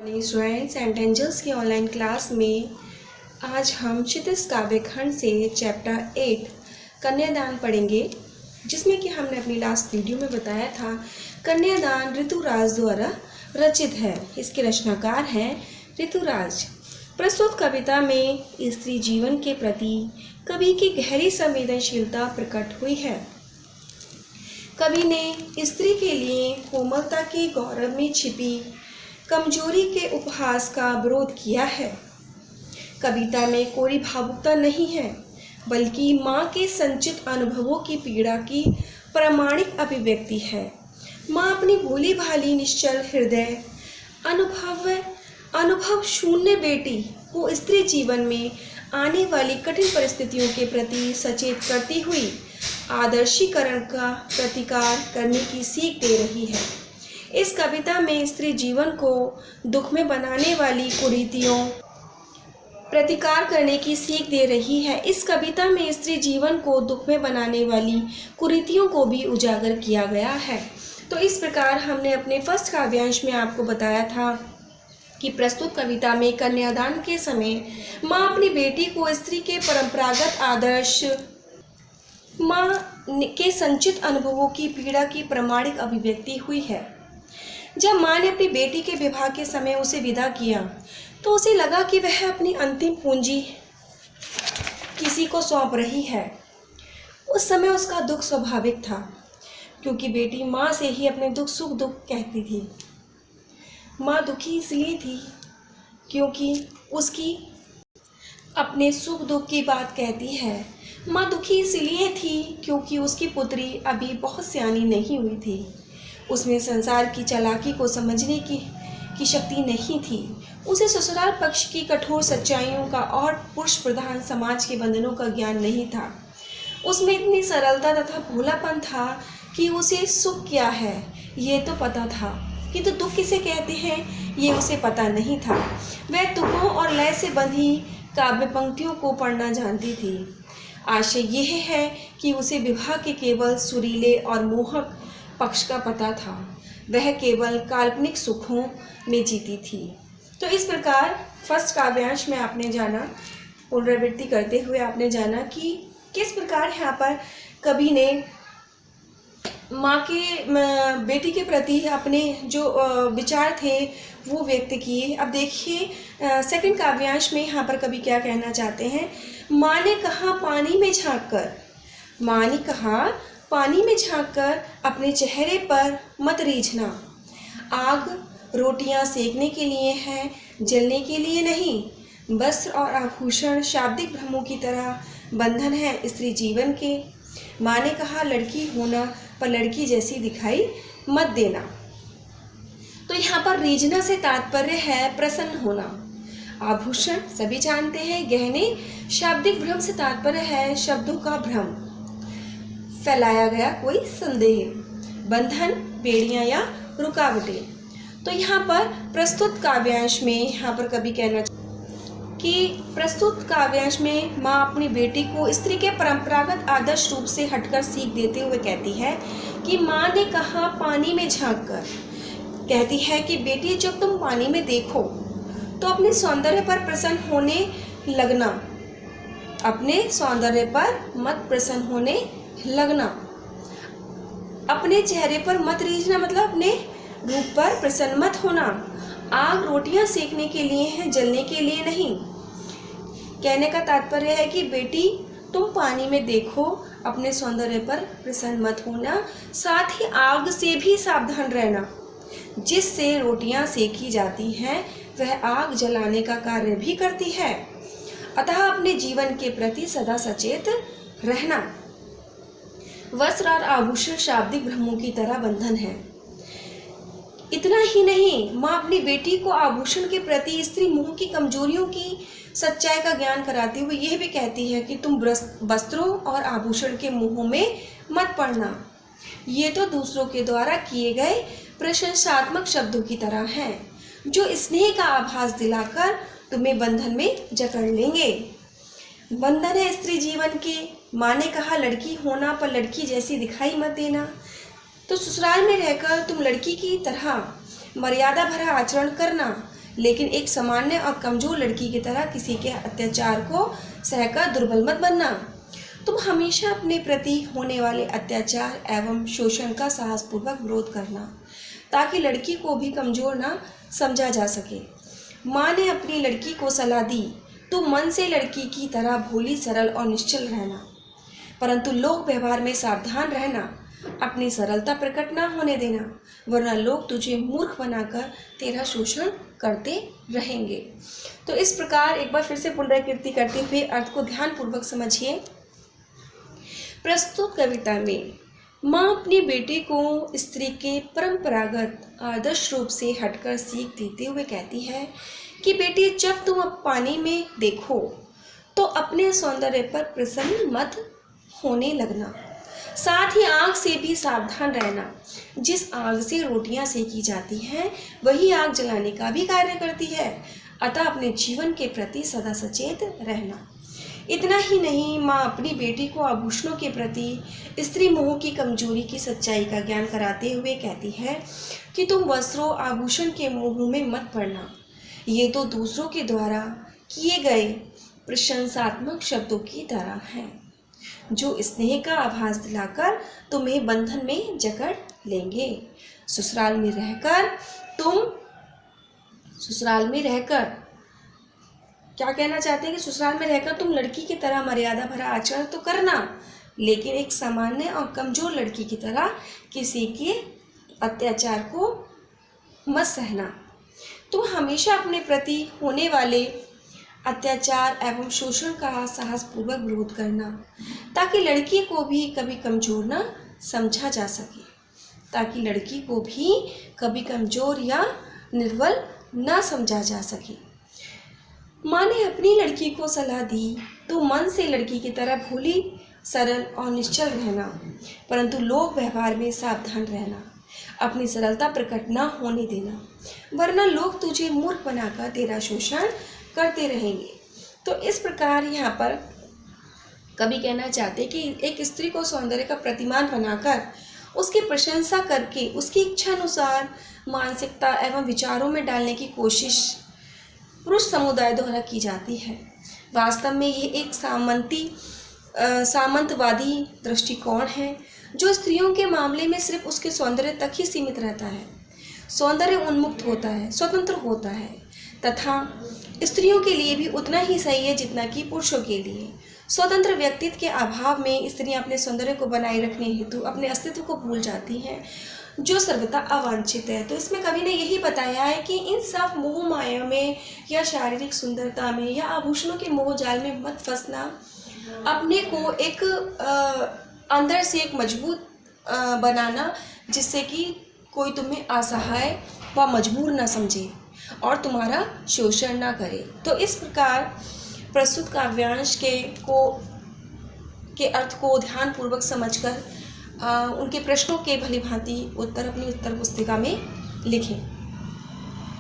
Students and angels की online class में आज हम क्षितिज काव्य खंड से चैप्टर 8 कन्यादान पढ़ेंगे, जिसमें कि हमने अपनी लास्ट वीडियो में बताया था कन्यादान ऋतुराज द्वारा रचित है। इसके रचनाकार हैं ऋतुराज। प्रस्तुत कविता में स्त्री जीवन के प्रति कवि की गहरी संवेदनशीलता प्रकट हुई है। कवि ने स्त्री के लिए कोमलता के गौरव में छिपी कमजोरी के उपहास का विरोध किया है। कविता में कोई भावुकता नहीं है, बल्कि माँ के संचित अनुभवों की पीड़ा की प्रामाणिक अभिव्यक्ति है। माँ अपनी भोली भाली निश्चल हृदय अनुभव शून्य बेटी को स्त्री जीवन में आने वाली कठिन परिस्थितियों के प्रति सचेत करती हुई आदर्शीकरण का प्रतिकार करने की सीख दे रही है। इस कविता में स्त्री जीवन को दुख में बनाने वाली कुरीतियों प्रतिकार करने की सीख दे रही है। इस कविता में स्त्री जीवन को दुख में बनाने वाली कुरीतियों को भी उजागर किया गया है। तो इस प्रकार हमने अपने फर्स्ट काव्यांश में आपको बताया था कि प्रस्तुत कविता में कन्यादान के समय माँ अपनी बेटी को स्त्री के परंपरागत आदर्श माँ के संचित अनुभवों की पीड़ा की प्रामाणिक अभिव्यक्ति हुई है। जब माँ ने अपनी बेटी के विवाह के समय उसे विदा किया तो उसे लगा कि वह अपनी अंतिम पूंजी किसी को सौंप रही है। उस समय उसका दुख स्वाभाविक था, क्योंकि बेटी माँ से ही अपने सुख दुख कहती थी। माँ दुखी इसलिए थी क्योंकि उसकी अपने सुख दुख की बात कहती है। माँ दुखी इसलिए थी क्योंकि उसकी पुत्री अभी बहुत सियानी नहीं हुई थी। उसमें संसार की चालाकी को समझने की शक्ति नहीं थी। उसे ससुराल पक्ष की कठोर सच्चाइयों का और पुरुष प्रधान समाज के बंधनों का ज्ञान नहीं था। उसमें इतनी सरलता तथा भोलापन था कि उसे सुख क्या है ये तो पता था, किंतु दुख किसे कहते हैं ये उसे पता नहीं था। वह तुकों और लय से बंधी काव्य पंक्तियों को पढ़ना जानती थी। आशय यह है कि उसे विवाह के केवल सुरीले और मोहक पक्ष का पता था। वह केवल काल्पनिक सुखों में जीती थी। तो इस प्रकार फर्स्ट काव्यांश में आपने जाना, पुनरावृत्ति करते हुए आपने जाना कि किस प्रकार यहाँ पर कवि ने माँ के बेटी के प्रति अपने जो विचार थे वो व्यक्त किए। अब देखिए सेकंड काव्यांश में यहाँ पर कवि क्या कहना चाहते हैं। माँ ने कहा पानी में झांककर, माँ ने कहा पानी में झांककर अपने चेहरे पर मत रीझना। आग रोटियां सेकने के लिए है, जलने के लिए नहीं। वस्त्र और आभूषण शाब्दिक भ्रमों की तरह बंधन है स्त्री जीवन के। माँ ने कहा लड़की होना पर लड़की जैसी दिखाई मत देना। तो यहाँ पर रीझना से तात्पर्य है प्रसन्न होना। आभूषण सभी जानते हैं गहने, शाब्दिक भ्रम से तात्पर्य है शब्दों का भ्रम, फैलाया गया कोई संदेह, बंधन बेड़ियां या रुकावटें। तो यहाँ पर प्रस्तुत काव्यांश में यहाँ पर कवि कहना कि प्रस्तुत काव्यांश में माँ अपनी बेटी को स्त्री के परंपरागत आदर्श रूप से हटकर सीख देते हुए कहती है कि माँ ने कहा पानी में झांककर, कहती है कि बेटी जब तुम पानी में देखो तो अपने सौंदर्य पर प्रसन्न होने लगना, अपने सौंदर्य पर मत प्रसन्न होने लगना। अपने चेहरे पर मत रीझना मतलब अपने रूप पर प्रसन्न मत होना। आग रोटियां सेकने के लिए है, जलने के लिए नहीं। कहने का तात्पर्य है कि बेटी तुम पानी में देखो, अपने सौंदर्य पर प्रसन्न मत होना, साथ ही आग से भी सावधान रहना। जिससे रोटियां सेकी जाती हैं वह आग जलाने का कार्य भी करती है। अतः अपने जीवन के प्रति सदा सचेत रहना। वस्त्र और आभूषण शाब्दिक भ्रमों की तरह बंधन है। इतना ही नहीं, माँ अपनी बेटी को आभूषण के प्रति स्त्री मुंह की कमजोरियों की सच्चाई का ज्ञान कराते हुए यह भी कहती है कि तुम वस्त्रों और आभूषण के मुंहों में मत पड़ना। ये तो दूसरों के द्वारा किए गए प्रशंसात्मक शब्दों की तरह हैं, जो स्नेह का आभास दिलाकर तुम्हें बंधन में जकड़ लेंगे। बंधन है स्त्री जीवन के। माँ ने कहा लड़की होना पर लड़की जैसी दिखाई मत देना। तो ससुराल में रहकर तुम लड़की की तरह मर्यादा भरा आचरण करना, लेकिन एक सामान्य और कमजोर लड़की की तरह किसी के अत्याचार को सहकर दुर्बल मत बनना। तुम हमेशा अपने प्रति होने वाले अत्याचार एवं शोषण का साहसपूर्वक विरोध करना, ताकि लड़की को भी कमजोर ना समझा जा सके। माँ ने अपनी लड़की को सलाह दी, तुम मन से लड़की की तरह भोली, सरल और निश्चल रहना, परंतु लोक व्यवहार में सावधान रहना। अपनी सरलता प्रकट ना होने देना, वरना लोग तुझे मूर्ख बनाकर तेरा शोषण करते रहेंगे। तो इस प्रकार एक बार फिर से पुनरावृत्ति करते हुए अर्थ को ध्यानपूर्वक समझिए। प्रस्तुत कविता में माँ अपनी बेटी को स्त्री के परंपरागत आदर्श रूप से हटकर सीख देते हुए कहती है कि बेटी, जब तुम अब पानी में देखो तो अपने सौंदर्य पर प्रसन्न मत होने लगना, साथ ही आग से भी सावधान रहना। जिस आग से रोटियां सेकी जाती हैं वही आग जलाने का भी कार्य करती है, अतः अपने जीवन के प्रति सदा सचेत रहना। इतना ही नहीं, माँ अपनी बेटी को आभूषणों के प्रति स्त्री मोह की कमजोरी की सच्चाई का ज्ञान कराते हुए कहती है कि तुम वस्त्रों आभूषण के मोह में मत पड़ना। ये तो दूसरों के द्वारा किए गए प्रशंसात्मक शब्दों की तरह हैं, जो स्नेह का आभास दिलाकर तुम्हें बंधन में जकड़ लेंगे। ससुराल में रहकर क्या कहना चाहते हैं कि ससुराल में रहकर तुम लड़की की तरह मर्यादा भरा आचरण तो करना, लेकिन एक सामान्य और कमजोर लड़की की तरह किसी के अत्याचार को मत सहना। तुम हमेशा अपने प्रति होने वाले अत्याचार एवं शोषण का साहसपूर्वक विरोध करना, ताकि लड़की को भी कभी कमजोर न समझा जा सके, ताकि लड़की को भी कभी कमजोर या निर्बल न समझा जा सके। माँ ने अपनी लड़की को सलाह दी, तू मन से लड़की की तरह भोली, सरल और निश्चल रहना, परंतु लोक व्यवहार में सावधान रहना। अपनी सरलता प्रकट न होने देना, वरना लोग तुझे मूर्ख बनाकर तेरा शोषण करते रहेंगे। तो इस प्रकार यहाँ पर कवि कहना चाहते कि एक स्त्री को सौंदर्य का प्रतिमान बनाकर उसकी प्रशंसा करके उसकी इच्छा अनुसार मानसिकता एवं विचारों में डालने की कोशिश पुरुष समुदाय द्वारा की जाती है। वास्तव में ये एक सामंतवादी दृष्टिकोण है, जो स्त्रियों के मामले में सिर्फ उसके सौंदर्य तक ही सीमित रहता है। सौंदर्य उन्मुक्त होता है, स्वतंत्र होता है, तथा स्त्रियों के लिए भी उतना ही सही है जितना कि पुरुषों के लिए। स्वतंत्र व्यक्तित्व के अभाव में स्त्रियां अपने सौंदर्य को बनाए रखने हेतु अपने अस्तित्व को भूल जाती हैं, जो सर्वथा अवांछित है। तो इसमें कवि ने यही बताया है कि इन सब मोह माया में या शारीरिक सुंदरता में या आभूषणों के मोह जाल में मत फंसना। अपने को एक अंदर से एक मजबूत बनाना, जिससे कि कोई तुम्हें असहाय व मजबूर ना समझे और तुम्हारा शोषण ना करे। तो इस प्रकार प्रस्तुत काव्यांश के अर्थ को ध्यानपूर्वक समझकर उनके प्रश्नों के भली भांति उत्तर अपनी उत्तर पुस्तिका में लिखें।